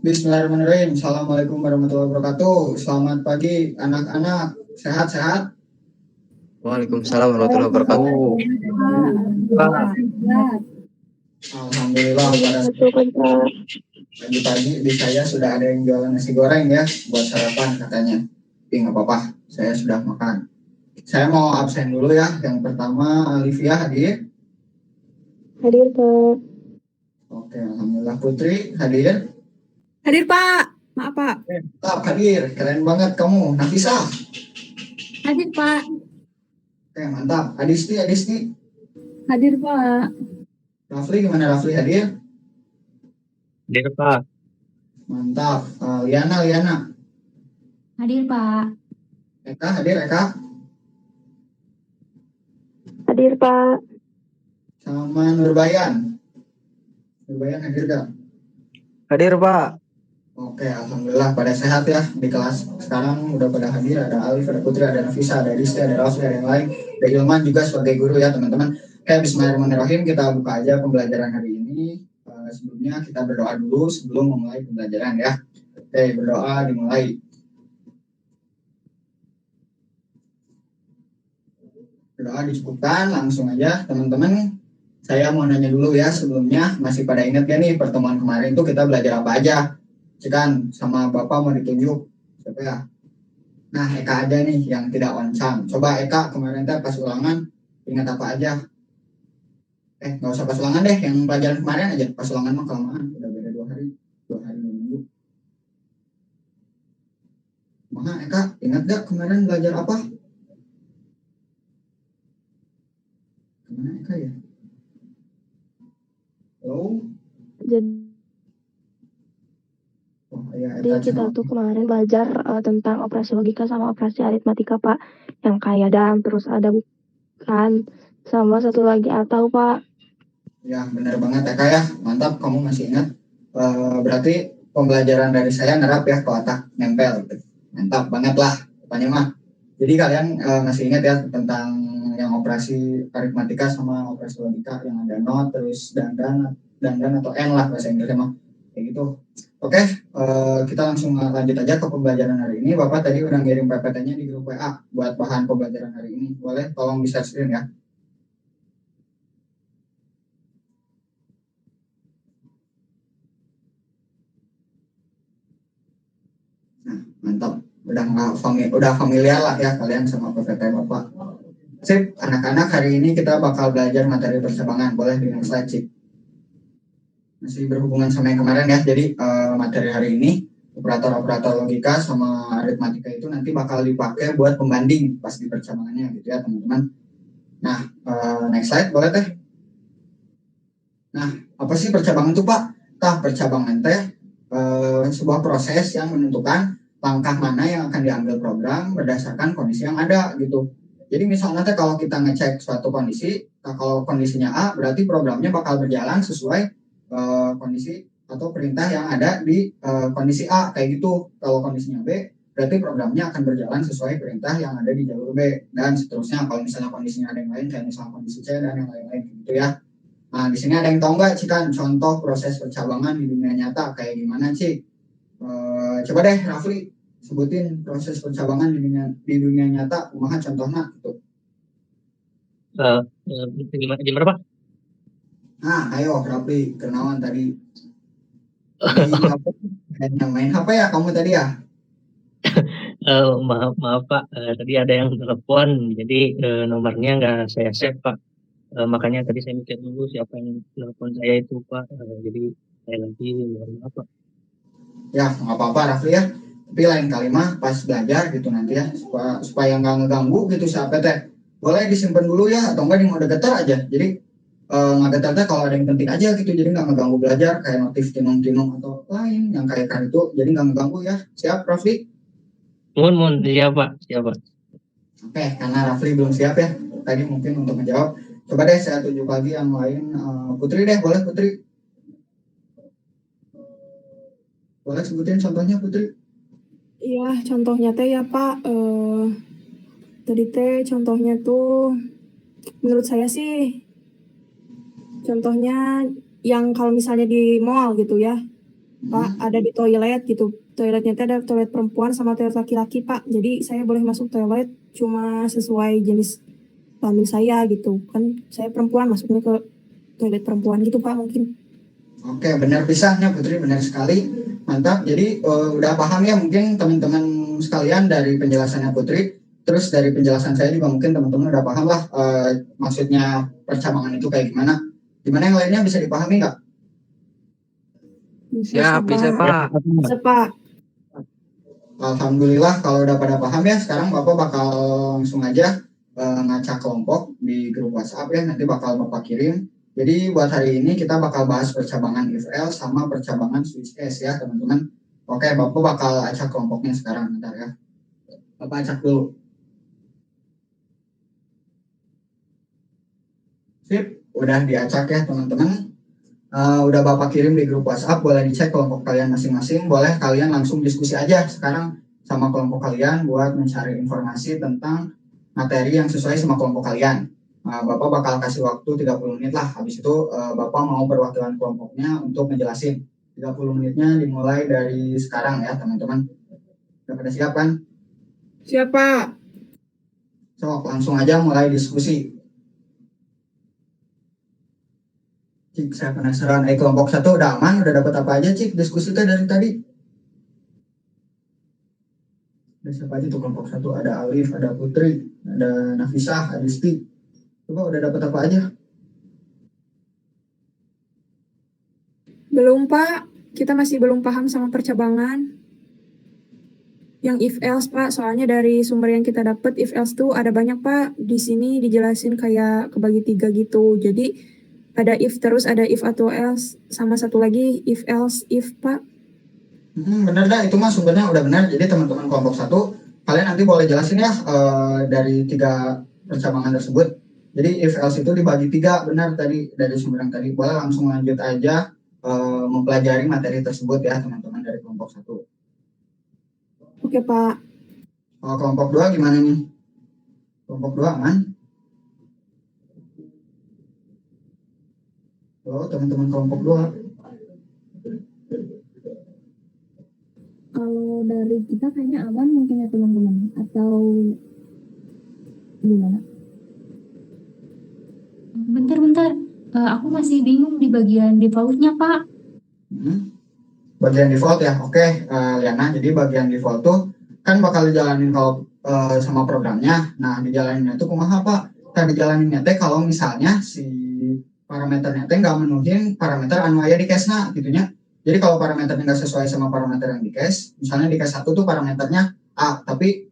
Bismillahirrahmanirrahim. Assalamualaikum warahmatullahi wabarakatuh. Selamat pagi anak-anak. Sehat-sehat? Waalaikumsalam warahmatullahi wabarakatuh. Alhamdulillah pagi-pagi di saya sudah ada yang jualan nasi goreng ya buat sarapan katanya. Tapi nggak apa-apa, saya sudah makan. Saya mau absen dulu ya. Yang pertama Alivia hadir. Hadir, Pak. Oke, alhamdulillah. Putri hadir. Hadir, Pak. Maaf, Pak. Tetap hadir. Keren banget kamu. Nafisa. Hadir, Pak. Oke, mantap. Adisti. Hadir, Pak. Rafli gimana, Rafli hadir? Hadir, Pak. Mantap. Liana. Hadir, Pak. Eka hadir, Eka. Hadir, Pak. Sama Nurbayan hadir gak? Hadir, Pak. Oke, alhamdulillah pada sehat ya di kelas. Sekarang udah pada hadir, ada Alif, ada Putri, ada Nafisa, ada Rizky, ada Rafli, ada yang lain, ada Ilman juga sebagai guru ya teman-teman. Oke, bismillahirrahmanirrahim, kita buka aja pembelajaran hari ini. Sebelumnya kita berdoa dulu sebelum memulai pembelajaran ya. Oke, berdoa dimulai. Berdoa dicukupkan, langsung aja teman-teman. Saya mau nanya dulu ya sebelumnya, masih pada ingat gak nih pertemuan kemarin itu kita belajar apa aja? Cekan sama Bapak mau ditunjuk, siapa ya? Nah, Eka aja nih yang tidak on cam. Coba Eka kemarin pas ulangan ingat apa aja? Nggak usah pas ulangan deh, yang pelajaran kemarin aja. Pas ulangan mah kelamaan, udah beda 2 hari 2 minggu. Mana Eka, ingat gak kemarin belajar apa? Kemana Eka ya? Halo? Jadi kita tuh kemarin belajar tentang operasi logika sama operasi aritmatika, Pak. Yang kayak dan terus ada bukan, sama satu lagi atau, Pak. Ya, benar banget Eka ya. Mantap, kamu masih ingat. Berarti pembelajaran dari saya nerap ya ke otak, nempel. Mantap banget lah, pokoknya mah. Jadi kalian masih ingat ya tentang yang operasi aritmatika sama operasi logika yang ada not, terus dandan atau n lah bahasa Inggrisnya mah. Kayak gitu. Oke, kita langsung lanjut aja ke pembelajaran hari ini. Bapak tadi udah ngirim PPT-nya di grup WA buat bahan pembelajaran hari ini. Boleh tolong di-share screen ya. Nah, mantap. Udah familiar lah ya kalian sama PPT Bapak. Sip, anak-anak hari ini kita bakal belajar materi percabangan. Boleh di next slide, Cik. Masih berhubungan sama yang kemarin ya. Jadi materi hari ini operator-operator logika sama aritmatika itu nanti bakal dipakai buat pembanding pas di percabangannya gitu ya teman-teman. Nah, next slide boleh teh. Nah, apa sih percabangan itu Pak? Percabangan teh sebuah proses yang menentukan langkah mana yang akan diambil program berdasarkan kondisi yang ada gitu. Jadi misalnya kalau kita ngecek suatu kondisi, kalau kondisinya A berarti programnya bakal berjalan sesuai kondisi atau perintah yang ada di kondisi A kayak gitu. Kalau kondisinya B berarti programnya akan berjalan sesuai perintah yang ada di jalur B dan seterusnya. Kalau misalnya kondisinya ada yang lain kayak misalnya kondisi C dan yang lain-lain gitu ya. Nah, di sini ada yang tahu nggak, Cikan, contoh proses percabangan di dunia nyata kayak gimana, Cik? Coba deh, Rafli, sebutin proses percabangan di dunia nyata, kumaha contohnya gitu. Gimana, Pak? Nah, ayo, Rafli, kenalan tadi. Yang main HP ya kamu tadi ya? Maaf Pak, tadi ada yang telepon, jadi nomornya nggak saya save Pak. Makanya tadi saya mikir dulu siapa yang telepon saya itu Pak. Jadi saya lagi mohon maaf Pak. Ya, nggak apa-apa Rafli ya. Tapi lain kali mah pas belajar gitu nanti ya, supaya nggak ngeganggu gitu siapa teh. Boleh disimpan dulu ya, atau enggak di mode getar aja. Jadi nggak getar kalau ada yang penting aja gitu, jadi nggak ngeganggu belajar kayak notif tinung-tinung atau lain yang kayak itu, jadi nggak ngeganggu ya. Siap, Rafli? Mohon, siapa? Oke, karena Rafli belum siap ya. Tadi mungkin untuk menjawab. Coba deh saya tunjuk lagi yang lain. Putri deh, boleh Putri? Boleh sebutin contohnya Putri? Iya, contohnya teh ya Pak. Tadi teh contohnya tuh menurut saya sih contohnya yang kalau misalnya di mall gitu ya. Pak, ada di toilet gitu. Toiletnya ada toilet perempuan sama toilet laki-laki, Pak. Jadi saya boleh masuk toilet cuma sesuai jenis kelamin saya gitu. Kan saya perempuan, masuknya ke toilet perempuan gitu, Pak, mungkin. Oke, benar pisahnya Putri, benar sekali. Mantap. Jadi udah paham ya mungkin teman-teman sekalian dari penjelasannya Putri. Terus dari penjelasan saya juga mungkin teman-teman udah paham lah maksudnya percabangan itu kayak gimana. Gimana yang lainnya bisa dipahami nggak? Siap, bisa Pak. Bisa, Pak. Alhamdulillah kalau udah pada paham ya. Sekarang Bapak bakal langsung aja ngacak kelompok di grup WhatsApp ya. Nanti bakal Bapak kirim. Jadi buat hari ini kita bakal bahas percabangan if else sama percabangan switch case ya teman-teman. Oke, Bapak bakal acak kelompoknya sekarang bentar ya. Bapak acak dulu. Sip, udah diacak ya teman-teman. Udah Bapak kirim di grup WhatsApp, boleh dicek kelompok kalian masing-masing. Boleh kalian langsung diskusi aja sekarang sama kelompok kalian buat mencari informasi tentang materi yang sesuai sama kelompok kalian. Bapak bakal kasih waktu 30 menit lah. Habis itu Bapak mau perwakilan kelompoknya untuk ngejelasin. 30 menitnya dimulai dari sekarang ya teman-teman. Udah pada siap kan? Siap, Pak. So, langsung aja mulai diskusi. Cik, saya penasaran. Kelompok 1 udah aman? Udah dapat apa aja, Cik? Diskusi dari tadi. Ada siapa aja tuh kelompok 1? Ada Alif, ada Putri, ada Nafisah, Adisti. Coba udah dapat apa aja? Belum, Pak. Kita masih belum paham sama percabangan. Yang if else, Pak, soalnya dari sumber yang kita dapat if else tuh ada banyak, Pak. Di sini dijelasin kayak kebagi 3 gitu. Jadi ada if terus ada if atau else sama satu lagi if else if, Pak. Bener dah, itu mah sumbernya udah benar. Jadi teman-teman kelompok 1, kalian nanti boleh jelasin ya dari 3 percabangan tersebut. Jadi if else itu dibagi 3, benar tadi dari sumber yang tadi. Boleh langsung lanjut aja mempelajari materi tersebut ya teman-teman dari kelompok 1. Oke, Pak. Kalau kelompok 2 gimana nih? Kelompok 2 aman? Halo teman-teman kelompok 2. Kalau dari kita kayaknya aman mungkin ya teman-teman, atau gimana? Bentar, aku masih bingung di bagian default-nya, Pak. Bagian default ya, oke Liana. Jadi bagian default tuh kan bakal dijalanin kalau sama programnya. Nah dijalaninnya tuh kumaha Pak? Nah dijalaninnya teh kalau misalnya si parameternya teh nggak menuhin parameter anu aya di cache-na gitunya. Jadi kalau parameternya nggak sesuai sama parameter yang di cache, misalnya di cache 1 tuh parameternya A, tapi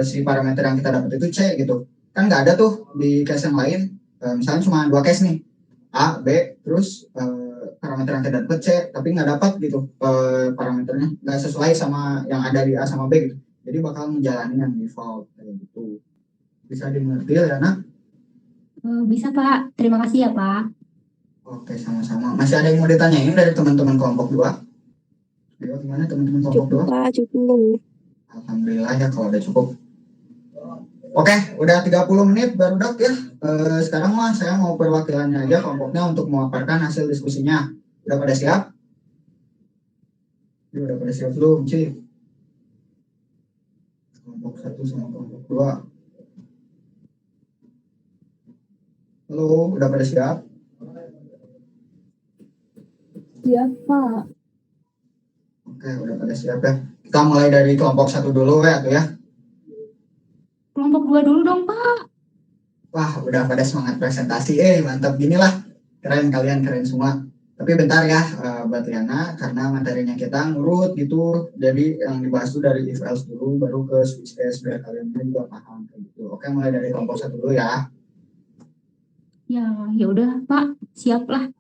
si parameter yang kita dapat itu C gitu. Kan nggak ada tuh di cache yang lain. Misalnya cuma 2 cache nih, A, B, terus parameter yang kita dapat C, tapi nggak dapat gitu parameternya nggak sesuai sama yang ada di A sama B gitu. Jadi bakal menjalani yang default kayak gitu. Bisa dimengerti ya nak? Bisa, Pak. Terima kasih ya, Pak. Oke, sama-sama. Masih ada yang mau ditanyain dari teman-teman kelompok 2? Ayo, gimana teman-teman kelompok 2? Cukup, Pak, cukup. Alhamdulillah ya kalau udah cukup. Oke, udah 30 menit baru dak ya. Sekarang mah saya mau perwakilannya aja kelompoknya untuk memaparkan hasil diskusinya. Udah pada siap? Udah pada siap belum, Cik? Kelompok 1 sama kelompok 2. Halo, udah pada siap? Siap, Pak. Oke, udah pada siap ya. Kita mulai dari kelompok 1 dulu ya, tuh ya. Kelompok 2 dulu dong, Pak. Wah, udah pada semangat presentasi. Mantap gini lah. Keren kalian, keren semua. Tapi bentar ya, Mbak Tiana, karena materinya kita ngurut gitu. Jadi yang dibahas tuh dari if else dulu, baru ke switch case biar kalian juga paham kayak gitu. Oke, mulai dari kelompok 1 dulu ya. Ya udah, Pak. Siap lah.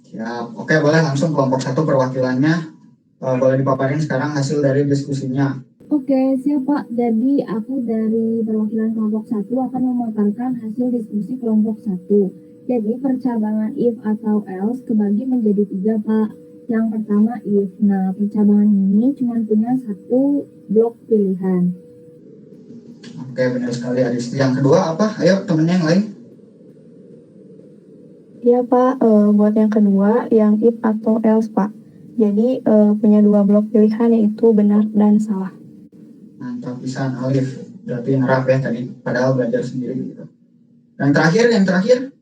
Siap. Oke, boleh langsung kelompok 1 perwakilannya. Boleh dipaparin sekarang hasil dari diskusinya. Oke, siap Pak. Jadi aku dari perwakilan kelompok 1 akan memaparkan hasil diskusi kelompok 1. Jadi percabangan if atau else kebagi menjadi 3 Pak. Yang pertama if. Nah, percabangan ini cuma punya 1 blok pilihan. Oke, benar sekali Adisti. Yang kedua apa? Ayo temennya yang lain. Iya Pak, buat yang kedua yang if atau else Pak. Jadi punya 2 blok pilihan yaitu benar dan salah. Mantap pisan Alif. Berarti nerap ya tadi, padahal belajar sendiri gitu. Yang terakhir.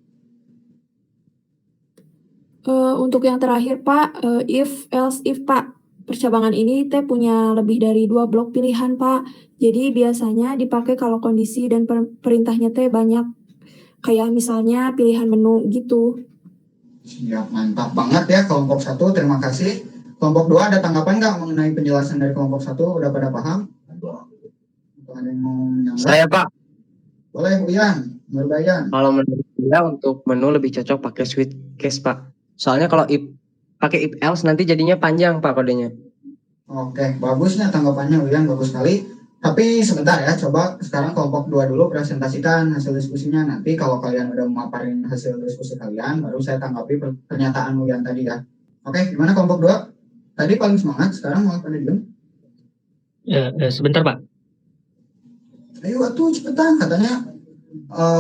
Untuk yang terakhir Pak, if else if Pak. Percabangan ini teh punya lebih dari 2 blok pilihan Pak. Jadi biasanya dipakai kalau kondisi dan perintahnya teh banyak. Kayak misalnya pilihan menu gitu. Siap, mantap banget ya kelompok 1, terima kasih. Kelompok 2 ada tanggapan nggak mengenai penjelasan dari kelompok 1? Udah pada paham? Atau ada yang mau menambah? Saya Pak, Boleh Uyan, Nurbayan. kalau menurut saya untuk menu lebih cocok pakai switch case Pak. Soalnya kalau pakai if else nanti jadinya panjang Pak kodenya. Oke, bagusnya tanggapannya Uyan, bagus sekali. Tapi sebentar ya, coba sekarang kelompok 2 dulu presentasikan hasil diskusinya. Nanti kalau kalian udah memaparin hasil diskusi kalian, baru saya tanggapi pernyataan Uyan tadi ya. Oke, gimana kelompok 2? Tadi paling semangat, sekarang malah pada diem. Sebentar Pak. Ayo atuh cepetan, katanya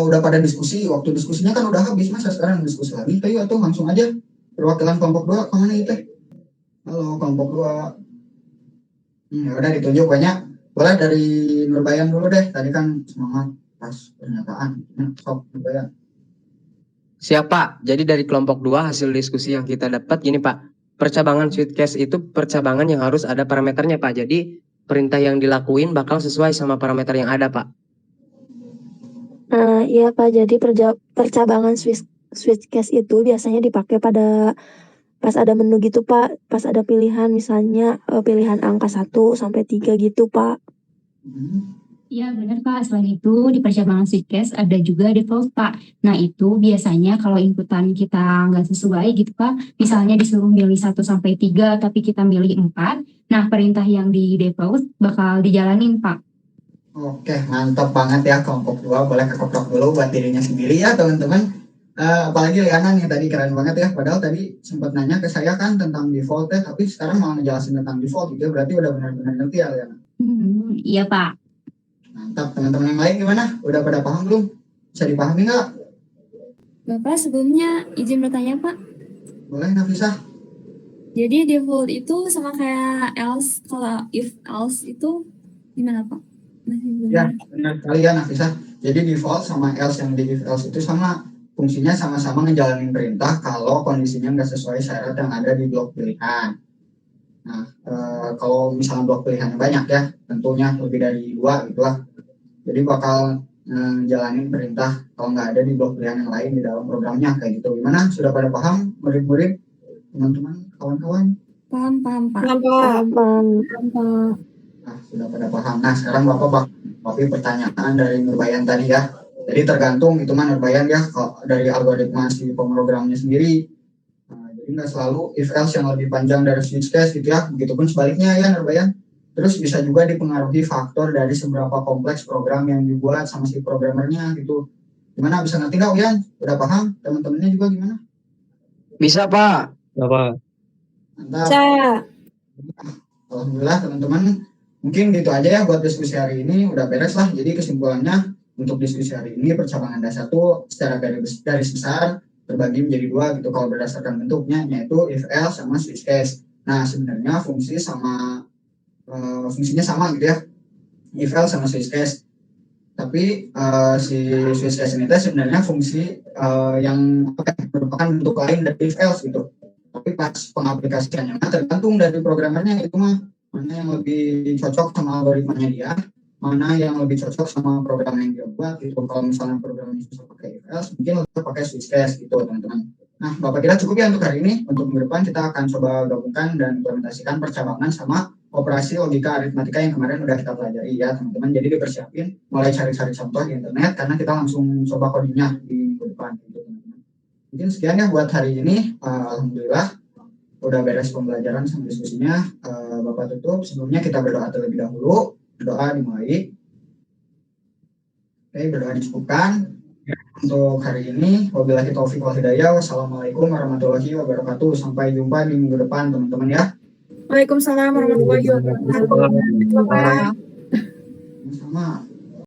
udah pada diskusi, waktu diskusinya kan udah habis, masa sekarang diskusi lagi? Ayo atuh langsung aja. Perwakilan kelompok 2 kemana itu? Halo kelompok 2. Ya udah ditunjuk banyak. Boleh dari Nurbayan dulu deh. Tadi kan semangat pas pernyataan. Sok Nurbayan. Siap Pak, jadi dari kelompok 2 hasil diskusi yang kita dapat gini Pak. Percabangan switch case itu percabangan yang harus ada parameternya Pak. Jadi perintah yang dilakuin bakal sesuai sama parameter yang ada Pak. Iya Pak, jadi percabangan switch case itu biasanya dipakai pas ada menu gitu Pak, pas ada pilihan misalnya pilihan angka 1 sampai 3 gitu Pak. Iya benar Pak, selain itu di percabangan switch case ada juga default Pak. Nah itu biasanya kalau inputan kita nggak sesuai gitu Pak, misalnya disuruh milih 1 sampai 3 tapi kita milih 4, nah perintah yang di default bakal dijalanin Pak. Oke, mantap banget ya kelompok 2. Boleh kekoprok dulu buat dirinya sendiri ya teman-teman. Apalagi Liana nih tadi keren banget ya. Padahal tadi sempat nanya ke saya kan tentang default ya, tapi sekarang malah ngejelasin tentang default gitu. Berarti udah benar-benar ngerti ya Liana. Iya Pak. Mantap, teman-teman yang lain gimana? Udah pada paham belum? Bisa dipahami nggak? Bapak sebelumnya izin bertanya Pak. Boleh Nafisa? Jadi default itu sama kayak else, kalau if else itu gimana Pak? Masih belum. Ya, benar sekali ya Nafisa. Jadi default sama else yang di if else itu sama. Fungsinya sama-sama ngejalanin perintah kalau kondisinya nggak sesuai syarat yang ada di blok pilihan. Nah, kalau misalnya blok pilihannya banyak ya, tentunya lebih dari 2 gitu lah. Jadi bakal jalanin perintah kalau nggak ada di blok pilihan yang lain di dalam programnya kayak gitu. Gimana? Sudah pada paham murid-murid, teman-teman, kawan-kawan? Paham Pak. Pak. Nah, sudah pada paham. Nah, sekarang Bapak pertanyaan dari Nurbayan tadi ya. Jadi tergantung itu mah Nurbayan ya dari algoritma si pemrogramnya sendiri. Nah, jadi nggak selalu if else yang lebih panjang dari switch case gitu ya. Begitupun sebaliknya ya Nurbayan. Terus bisa juga dipengaruhi faktor dari seberapa kompleks program yang dibuat sama si programmernya gitu. Gimana, bisa ngerti nggak Uyan? Udah paham? Teman-temannya juga gimana? Bisa Pak. Bapak. Mantap. Alhamdulillah teman-teman. Mungkin gitu aja ya buat diskusi hari ini. Udah beres lah. Jadi kesimpulannya untuk diskusi hari ini percabangan dasar itu secara garis besar terbagi menjadi 2 gitu kalau berdasarkan bentuknya, yaitu if else sama switch case. Nah sebenarnya fungsinya sama gitu ya, if else sama switch case. Tapi si switch case ini sebenarnya fungsi yang merupakan bentuk lain dari if else gitu. Tapi pas pengaplikasiannya tergantung dari programmernya itu mah mana yang lebih cocok sama algoritmanya dia, mana yang lebih cocok sama program yang dia buat gitu. Kalau misalnya programnya susah pakai if else, mungkin lebih pakai switch case gitu teman-teman. Nah Bapak kira cukup ya untuk hari ini. Untuk minggu depan kita akan coba gabungkan dan implementasikan percabangan sama operasi logika aritmatika yang kemarin udah kita pelajari ya teman-teman. Jadi dipersiapin mulai cari-cari contoh di internet karena kita langsung coba codingnya di minggu depan gitu teman-teman. Mungkin sekian ya buat hari ini. Alhamdulillah udah beres pembelajaran sama diskusinya. Bapak tutup. Sebelumnya kita berdoa terlebih dahulu. Doa dimulai. Oke, berdoa dicukupkan untuk hari ini. Wabillahi taufiq wal hidayah. Wassalamualaikum warahmatullahi wabarakatuh. Sampai jumpa di minggu depan teman-teman ya. Waalaikumsalam warahmatullahi wabarakatuh. Sama.